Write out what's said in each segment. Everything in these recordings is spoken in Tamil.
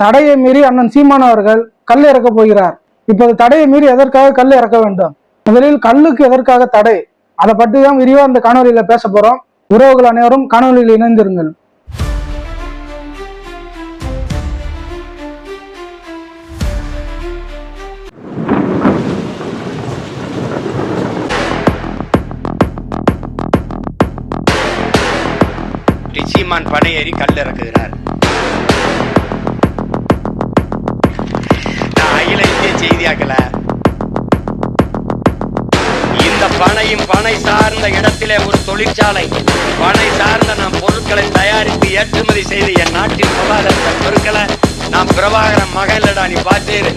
தடையை மீறி அண்ணன் சீமான் அவர்கள் கல் இறக்க போகிறார். இப்போது தடையை மீறி எதற்காக கல் இறக்க வேண்டும்? முதலில் கல்லுக்கு எதற்காக தடை, அதை பற்றி தான் விரிவா இந்த காணொலியில பேச போறோம். உறவுகள் அனைவரும் காணொலியில் இணைந்திருங்கள். சீமான் பனை ஏறி கல் இறக்குகிறார். நான் அகில இந்திய செய்தியாக்கல. இந்த பனையும் பனை சார்ந்த இடத்திலே ஒரு தொழிற்சாலை, பனை சார்ந்த நாம் பொருட்களை தயாரித்து ஏற்றுமதி செய்து என் நாட்டின் பொருளாதார பொருட்களை நாம் பிரபாகரன் மகளடா நீ பார்த்தேரு.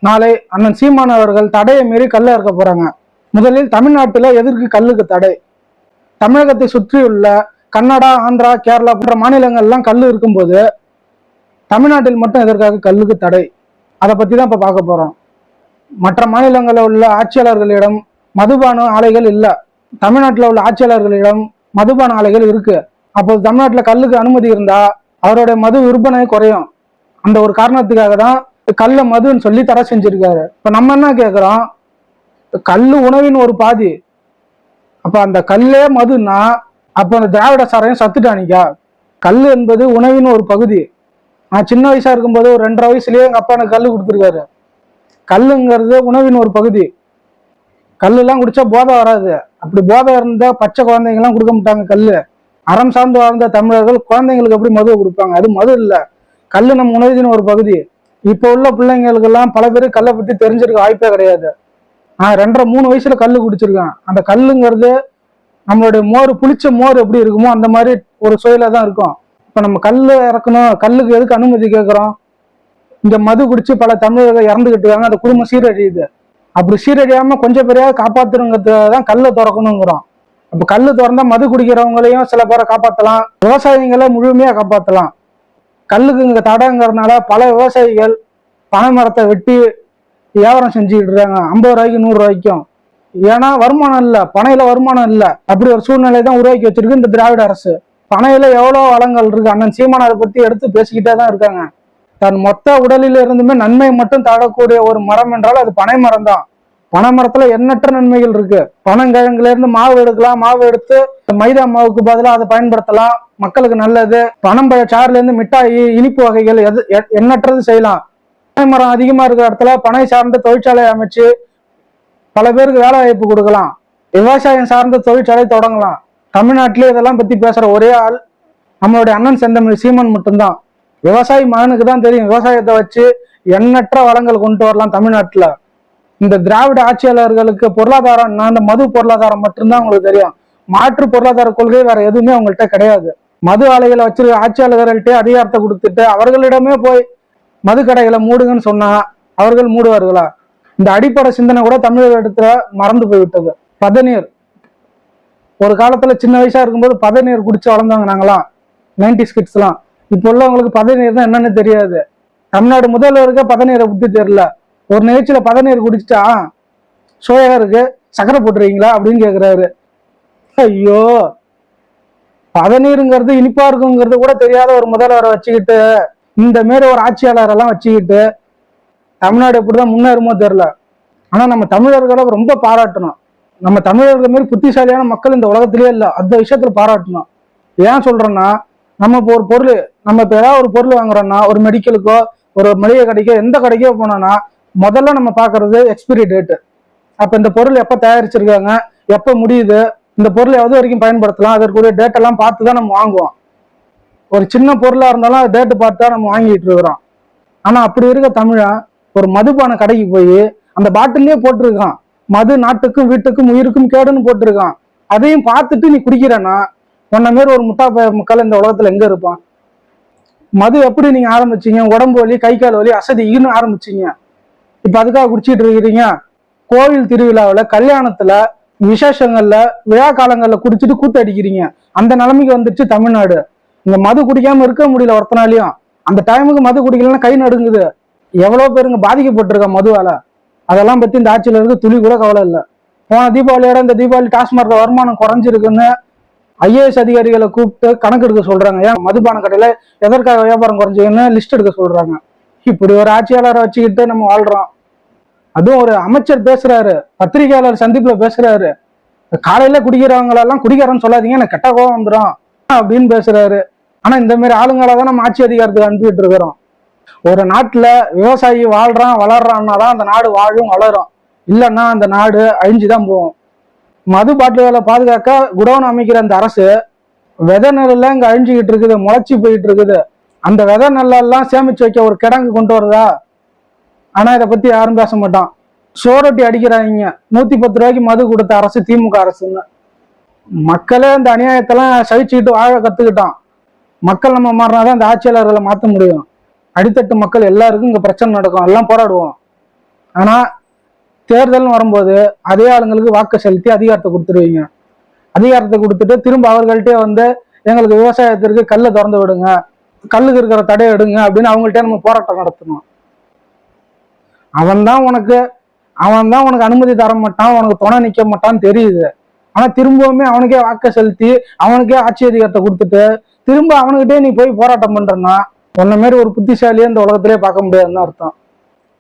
நாளை அண்ணன் சீமான் அவர்கள் தடையை மீறி கல்ல இறக்க போறாங்க. முதலில் தமிழ்நாட்டில் எதற்கு கல்லுக்கு தடை? தமிழகத்தை சுற்றியுள்ள கர்நாடகா, ஆந்திரா, கேரளா போன்ற மாநிலங்கள்லாம் கல் இருக்கும்போது தமிழ்நாட்டில் மட்டும் எதற்காக கல்லுக்கு தடை? அதை பத்தி தான் இப்ப பார்க்க போறோம். மற்ற மாநிலங்களில் உள்ள ஆட்சியாளர்களிடம் மதுபான ஆலைகள் இல்லை, தமிழ்நாட்டில் உள்ள ஆட்சியாளர்களிடம் மதுபான ஆலைகள் இருக்கு. அப்போது தமிழ்நாட்டில் கல்லுக்கு அனுமதி இருந்தா அவருடைய மது விற்பனை குறையும். அந்த ஒரு காரணத்துக்காக தான் கல்ல மதுன்னு சொல்லி தடை செஞ்சிருக்காரு. இப்ப நம்ம என்ன கேட்கிறோம், கல்லு உணவின் ஒரு பாதி, அப்ப அந்த கல்லே மதுன்னா அப்போ அந்த திராவிட சாரையும் சத்துட்டானிக்கா? கல் என்பது உணவின் ஒரு பகுதி. நான் சின்ன வயசா இருக்கும்போது ஒரு 2.5 வயசுலயே எங்க அப்பா எனக்கு கல் கொடுத்துருக்காரு. கல்லுங்கிறது உணவின் ஒரு பகுதி. கல்லுலாம் குடிச்சா போதை வராது. அப்படி போதை இருந்தா பச்சை குழந்தைங்கலாம் கொடுக்க மாட்டாங்க. கல்லு அறம் சார்ந்து வாழ்ந்த தமிழர்கள் குழந்தைங்களுக்கு எப்படி மதுவை கொடுப்பாங்க? அது மது இல்லை, கல்லு நம்ம உணவின் ஒரு பகுதி. இப்போ உள்ள பிள்ளைங்களுக்கெல்லாம் பல பேர் கல்லை பத்தி தெரிஞ்சிருக்க வாய்ப்பே கிடையாது. நான் 2.5-3 வயசுல கல்லு குடிச்சிருக்கேன். அந்த கல்லுங்கிறது நம்மளுடைய மோர், புளிச்ச மோர் எப்படி இருக்குமோ அந்த மாதிரி ஒரு சுவையில தான் இருக்கும். இப்ப நம்ம கல்லு இறக்கணும், கல்லுக்கு எதுக்கு அனுமதி கேட்கிறோம்? இங்க மது குடிச்சு பல தமிழர்கள் இறந்துகிட்டு இருக்காங்க, அந்த குடும்பம் சீரழியுது. அப்படி சீரழியாம கொஞ்சம் பேரையாவது காப்பாத்துறதுதான் கல்லை திறக்கணுங்கிறோம். அப்ப கல்லு திறந்தா மது குடிக்கிறவங்களையும் சில பேரை காப்பாற்றலாம், விவசாயிகளை முழுமையா காப்பாற்றலாம். கல்லுக்கு இங்க தடைங்கிறதுனால பல விவசாயிகள் பனை மரத்தை வெட்டி வியாபாரம் செஞ்சுக்கிட்டு இருக்காங்க, 50 ரூபாய்க்கு 100 ரூபாய்க்கும். ஏன்னா வருமானம் இல்லை, பனையில வருமானம் இல்லை. அப்படி ஒரு சூழ்நிலை தான் உருவாக்கி வச்சிருக்கு இந்த திராவிட அரசு. பனையில எவ்வளவு வளங்கள் இருக்கு, அண்ணன் சீமான் அதை பத்தி எடுத்து பேசிக்கிட்டே தான் இருக்காங்க. தன் மொத்த உடலில் இருந்துமே நன்மை மட்டும் தரக்கூடிய ஒரு மரம் என்றால் அது பனை மரம் தான். பனை மரத்துல எண்ணற்ற நன்மைகள் இருக்கு. பனங்கிழங்குல இருந்து மாவு எடுக்கலாம், மாவு எடுத்து மைதா மாவுக்கு பதிலாக அதை பயன்படுத்தலாம், மக்களுக்கு நல்லது. பனம்பழ சாறுல இருந்து மிட்டாய், இனிப்பு வகைகள் எண்ணற்றது செய்யலாம். பனை மரம் அதிகமா இருக்கிற இடத்துல பனை சார்ந்த தொழிற்சாலை அமைச்சு பல பேருக்கு வேலை வாய்ப்பு கொடுக்கலாம், விவசாயம் சார்ந்த தொழிற்சாலை தொடங்கலாம். தமிழ்நாட்டிலே இதெல்லாம் பத்தி பேசுற ஒரே ஆள் நம்மளுடைய அண்ணன் செந்தமிழ் சீமான் மட்டும்தான். விவசாயி மகனுக்கு தான் தெரியும் விவசாயத்தை வச்சு எண்ணற்ற வளங்கள் கொண்டு வரலாம் தமிழ்நாட்டுல. இந்த திராவிட ஆட்சியாளர்களுக்கு பொருளாதாரம், அந்த மது பொருளாதாரம் மட்டும்தான் உங்களுக்கு தெரியும். மாற்று பொருளாதார கொள்கை வேற எதுவுமே அவங்கள்ட்ட கிடையாது. மது ஆலைகளை வச்சிருக்க ஆட்சியாளர்கள்ட்டே அதிகாரத்தை கொடுத்துட்டு அவர்களிடமே போய் மது கடைகளை மூடுங்கன்னு சொன்னா அவர்கள் மூடுவார்களா? இந்த அடிப்படை சிந்தனை கூட தமிழகத்துல மறந்து போய்விட்டது. பதநீர், ஒரு காலத்துல சின்ன வயசா இருக்கும்போது பதநீர் குடிச்சு வளர்ந்தவங்க நாங்களாம், 90s கிட்ஸ் எல்லாம். இப்போ உள்ளவங்களுக்கு பதநீர்னா என்னன்னு தெரியாது. தமிழ்நாடு முதல்வருக்கு பதநீரை பத்தி தெரியல. ஒரு நிகழ்ச்சியில பதநீர் குடிச்சிட்டா சோயா இருக்கு, சக்கரை போட்டுருவீங்களா அப்படின்னு கேக்குறாரு. ஐயோ, பதநீருங்கிறது இனிப்பா இருக்குங்கிறது கூட தெரியாத ஒரு முதல்வரை வச்சுக்கிட்டு, இந்த மாரி ஒரு ஆட்சியாளரெல்லாம் வச்சுக்கிட்டு தமிழ்நாடு எப்படிதான் முன்னேறுமோ தெரியல. ஆனா நம்ம தமிழர்களை ரொம்ப பாராட்டணும். நம்ம தமிழர்கள் மாரி புத்திசாலியான மக்கள் இந்த உலகத்திலேயே இல்லை, அந்த விஷயத்துல பாராட்டணும். ஏன் சொல்றேன்னா, நம்ம இப்போ ஒரு பொருள், நம்ம இப்போ ஏதாவது ஒரு பொருள் வாங்குறோம்னா, ஒரு மெடிக்கலுக்கோ ஒரு மளிகை கடைக்கோ எந்த கடைக்கோ போனோம்னா முதல்ல நம்ம பாக்குறது எக்ஸ்பிரி டேட்டு. அப்ப இந்த பொருள் எப்ப தயாரிச்சிருக்காங்க, எப்ப முடியுது, இந்த பொருள் எது வரைக்கும் பயன்படுத்தலாம், அதற்குரிய டேட்டெல்லாம் பார்த்து தான் நம்ம வாங்குவோம். ஒரு சின்ன பொருளா இருந்தாலும் அது டேட்டு பார்த்து தான் நம்ம வாங்கிட்டு இருக்கிறோம். ஆனா அப்படி இருக்க தமிழன் ஒரு மதுபான கடைக்கு போய் அந்த பாட்டிலே போட்டிருக்கான், மது நாட்டுக்கும் வீட்டுக்கும் உயிருக்கும் கேடுன்னு போட்டிருக்கான். அதையும் பார்த்துட்டு நீ குடிக்கிறன்னா உன்ன மாரி ஒரு முட்டா மக்கள் இந்த உலகத்துல எங்க இருப்பான்? மது எப்படி நீங்க ஆரம்பிச்சீங்க? உடம்பு வலி, கை கால் வலி, அசதின்னு ஆரம்பிச்சீங்க. இப்ப அதுக்காக குடிச்சிட்டு இருக்கிறீங்க. கோவில் திருவிழாவில், கல்யாணத்துல, விசேஷங்கள்ல, விழா காலங்கள்ல குடிச்சிட்டு கூத்தடிக்கிறீங்க. அந்த நிலைமைக்கு வந்துருச்சு தமிழ்நாடு. இங்க மது குடிக்காம இருக்க முடியல ஒருத்தனாலையும். அந்த டைமுக்கு மது குடிக்கலன்னா கை நடுங்குது. எவ்வளவு பேருங்க பாதிக்கப்பட்டிருக்க மதுவால. அதெல்லாம் பத்தி இந்த ஆட்சியில இருக்கு துளி கூட கவலை இல்லை. போன தீபாவளியோட இந்த தீபாவளி டாஸ்மார்க் வருமானம் குறைஞ்சிருக்குன்னு ஐஏஎஸ் அதிகாரிகளை கூப்பிட்டு கணக்கு எடுக்க சொல்றாங்க. ஏன் மதுபான கடையில எதற்காக வியாபாரம் குறைஞ்சுன்னு லிஸ்ட் எடுக்க சொல்றாங்க. இப்படி ஒரு ஆட்சியாளரை வச்சுக்கிட்டு நம்ம வாழ்றோம். அதுவும் ஒரு அமைச்சர் பேசுறாரு, பத்திரிகையாளர் சந்திப்புல பேசுறாரு, காலையில குடிக்கிறவங்களெல்லாம் குடிக்கிறேன்னு சொல்லாதீங்க, எனக்கு கெட்ட கோவம் வந்துடும் அப்படின்னு பேசுறாரு. ஆனா இந்த மாதிரி ஆளுங்களை தான் நம்ம ஆட்சி அதிகாரத்துக்கு அனுப்பிட்டு இருக்கிறோம். ஒரு நாட்டுல விவசாயி வாழ்றான் வளர்றான்னா தான் அந்த நாடு வாழும் வளரும், இல்லைன்னா அந்த நாடு அழிஞ்சுதான் போகும். மது பாட்டில்களை பாதுகாக்க குடோன் அமைக்கிற அந்த அரசு விதை நெல்ல இங்க அழிஞ்சுக்கிட்டு இருக்குது, முளைச்சி போயிட்டு இருக்குது. அந்த விதை நெல்லெல்லாம் சேமிச்சு வைக்க ஒரு கிடங்கு கொண்டு வருதா? ஆனா இதை பத்தி யாரும் பேச மாட்டான். சோரொட்டி அடிக்கிறாங்க. 110 ரூபாய்க்கு மது கொடுத்த அரசு திமுக அரசுன்னு. மக்களே இந்த அநியாயத்தெல்லாம் சகிச்சுக்கிட்டு வாழ கத்துக்கிட்டான். மக்கள் நம்ம மாறினாதான் இந்த ஆட்சியாளர்களை மாற்ற முடியும். அடித்தட்டு மக்கள் எல்லாருக்கும் இங்க பிரச்சனை நடக்கும், எல்லாம் போராடுவோம். ஆனா தேர்தல்னு வரும்போது அதே ஆளுங்களுக்கு வாக்கு செலுத்தி அதிகாரத்தை கொடுத்துருவீங்க. அதிகாரத்தை கொடுத்துட்டு திரும்ப அவர்கள்ட்டே வந்து எங்களுக்கு விவசாயத்திற்கு கல்லை திறந்து விடுங்க, கல்லுக்கு இருக்கிற தடையை எடுங்க அப்படின்னு அவங்கள்ட்டே நம்ம போராட்டம் நடத்தணும். அவன் தான் உனக்கு அனுமதி தர மாட்டான், உனக்கு துணை நிக்க மாட்டான்னு தெரியுது. ஆனா திரும்பவுமே அவனுக்கே வாக்க செலுத்தி அவனுக்கே ஆட்சி அதிகாரத்தை கொடுத்துட்டு திரும்ப அவனுக்கிட்டே நீ போய் போராட்டம் பண்றன்னா உன்ன மாரி ஒரு புத்திசாலியே இந்த உலகத்திலே பார்க்க முடியாதுன்னு அர்த்தம்.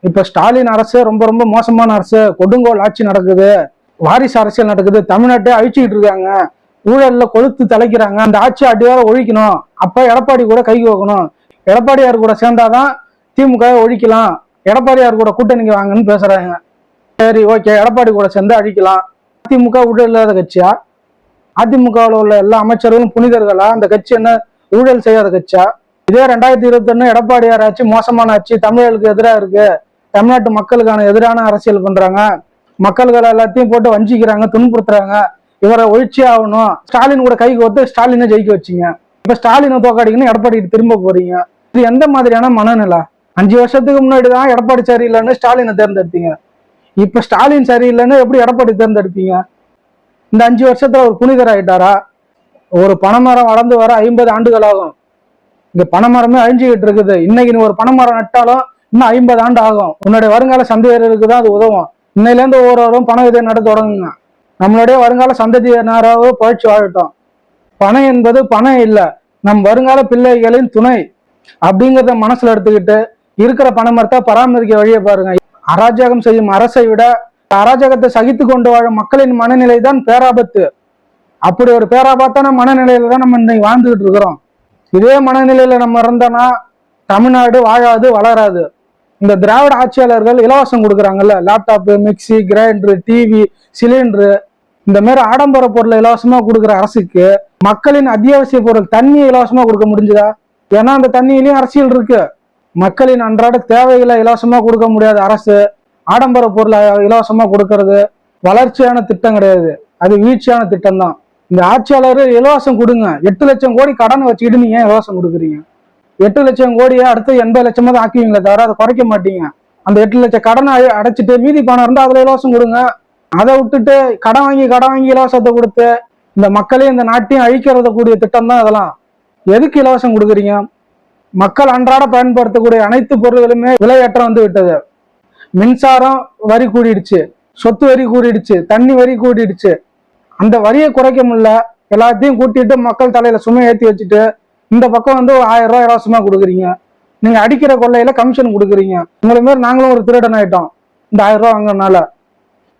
இப்ப ஸ்டாலின் அரசு ரொம்ப ரொம்ப மோசமான அரசு. கொடுங்கோல் ஆட்சி நடக்குது, வாரிசு அரசியல் நடக்குது, தமிழ்நாட்டை அழிச்சுக்கிட்டு இருக்காங்க, ஊழல்ல கொளுத்து தலைக்கிறாங்க. அந்த ஆட்சி அடியார ஒழிக்கணும். அப்ப எடப்பாடி கூட கை கோக்கணும். எடப்பாடியார் கூட சேர்ந்தாதான் திமுக ஒழிக்கலாம், எடப்பாடியார் கூட கூட்டணிக்கு வாங்கன்னு பேசுறாங்க. சரி, ஓகே, எடப்பாடி கூட சேர்ந்து அழிக்கலாம். அதிமுக ஊழல் இல்லாத கட்சியா? அதிமுகவில் உள்ள எல்லா அமைச்சர்களும் புனிதர்களா? அந்த கட்சி என்ன ஊழல் செய்யாத கட்சியா? இதே 2021 எடப்பாடியார் ஆட்சி மோசமான ஆட்சி, தமிழர்களுக்கு எதிராக இருக்கு, தமிழ்நாட்டு மக்களுக்கான எதிரான அரசியல் பண்றாங்க, மக்கள்களை எல்லாத்தையும் போட்டு வஞ்சிக்கிறாங்க, துன்புறுத்துறாங்க, இவரை ஒழிச்சே ஆகணும். ஸ்டாலின் கூட கை கோர்த்து ஸ்டாலினை ஜெயிக்க வச்சிங்க. இப்ப ஸ்டாலினை தோக்காடிக்கணும், எடப்பாடிக்கு திரும்ப போறீங்க. இது எந்த மாதிரியான மனநிலை? 5 வருஷத்துக்கு முன்னாடிதான் எடப்பாடி சரியில்லைன்னு ஸ்டாலினை தேர்ந்தெடுத்தீங்க. இப்ப ஸ்டாலின் சரியில்லைன்னு எப்படி எடப்பாடி தேர்ந்தெடுப்பீங்க? இந்த 5 வருஷத்துல ஒரு புனிதர் ஆயிட்டாரா? ஒரு பனைமரம் வளர்ந்து வர 50 ஆண்டுகள் ஆகும். இங்க பனைமரமே அழிஞ்சுக்கிட்டு இருக்குது. இன்னைக்கு நீ ஒரு பனைமரம் நட்டாலும் இன்னும் 50 ஆண்டு ஆகும். உன்னுடைய வருங்கால சந்ததியருக்கு தான் அது உதவும். இன்னையில இருந்து ஒவ்வொருவரும் பண விதை நட தொடங்குங்க. நம்மளுடைய வருங்கால சந்ததியினராக பயிற்சி வாழட்டும். பணம் என்பது பணம் இல்லை, நம் வருங்கால பிள்ளைகளின் துணை அப்படிங்கிறத மனசுல எடுத்துக்கிட்டு இருக்கிற பனைமரத்தை பராமரிக்க வழியை பாருங்க. அராஜகம் செய்யும் அரசை விட அராஜகத்தை சகித்து கொண்டு வாழும் மக்களின் மனநிலை தான் பேராபத்து. அப்படி ஒரு பேராபத்தான மனநிலையில தான் நம்ம இன்னைக்கு வாழ்ந்துகிட்டு இருக்கிறோம். இதே மனநிலையில நம்ம இருந்தோம்னா தமிழ்நாடு வாழாது, வளராது. இந்த திராவிட ஆட்சியாளர்கள் இலவசம் கொடுக்குறாங்கல்ல, laptop, mixie, grinder, TV, cylinder, இந்த மாதிரி ஆடம்பர பொருளை இலவசமா கொடுக்குற அரசுக்கு மக்களின் அத்தியாவசிய பொருள் தண்ணியை இலவசமா கொடுக்க முடிஞ்சுதா? ஏன்னா அந்த தண்ணியிலையும் அரசியல் இருக்கு. மக்களின் அன்றாட தேவைகளை இலவசமா கொடுக்க முடியாத அரசு ஆடம்பர பொருளை இலவசமா கொடுக்கறது வளர்ச்சியான திட்டம் கிடையாது, அது வீழ்ச்சியான திட்டம் தான். இந்த ஆட்சியாளர் இலவசம் கொடுங்க, 8 லட்சம் கோடி கடன் வச்சுக்கிட்டு நீங்க ஏன் இலவசம் கொடுக்குறீங்க? 8 லட்சம் கோடியை அடுத்து 80 லட்சமா தான் ஆக்குவீங்களே தவிர அதை குறைக்க மாட்டீங்க. அந்த 8 லட்சம் கடனை அடைச்சிட்டு மீதி பணம் இருந்தா அதுல இலவசம் கொடுங்க. அதை விட்டுட்டு கடன் வாங்கி இலவசத்தை கொடுத்து இந்த மக்களையும் இந்த நாட்டையும் அழிக்கிறத கூடிய திட்டம் தான் இதெல்லாம். எதுக்கு இலவசம் கொடுக்குறீங்க? மக்கள் அன்றாட பயன்படுத்தக்கூடிய அனைத்து பொருள்களுமே விலையேற்றம் வந்து விட்டது. மின்சாரம் வரி கூடிடுச்சு, சொத்து வரி கூடிடுச்சு, தண்ணி வரி கூடிடுச்சு. அந்த வரியை குறைக்க முடியல, எல்லாத்தையும் கூட்டிட்டு மக்கள் தலையில சுமை ஏற்றி வச்சுட்டு இந்த பக்கம் வந்து 1000 ரூபாய் இலவசமா கொடுக்குறீங்க. நீங்க அடிக்கிற கொள்ளையில கமிஷன் கொடுக்குறீங்க. உங்களை மாரி நாங்களும் ஒரு திருடன் ஆயிட்டோம் இந்த 1000 ரூபாய் வாங்கினால.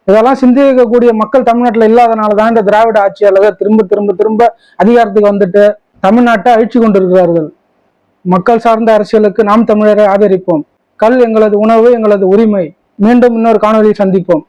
இதெல்லாம் சிந்திக்கக்கூடிய மக்கள் தமிழ்நாட்டில் இல்லாதனாலதான் இந்த திராவிட ஆட்சியாளர்கள் திரும்ப திரும்ப திரும்ப அதிகாரத்துக்கு வந்துட்டு தமிழ்நாட்டை அழிச்சு கொண்டிருக்கிறார்கள். மக்கள் சார்ந்த அரசியலுக்கு நாம் தமிழரை ஆதரிப்போம். கல் எங்களது உணவு, எங்களது உரிமை. மீண்டும் இன்னொரு காணொலியில் சந்திப்போம்.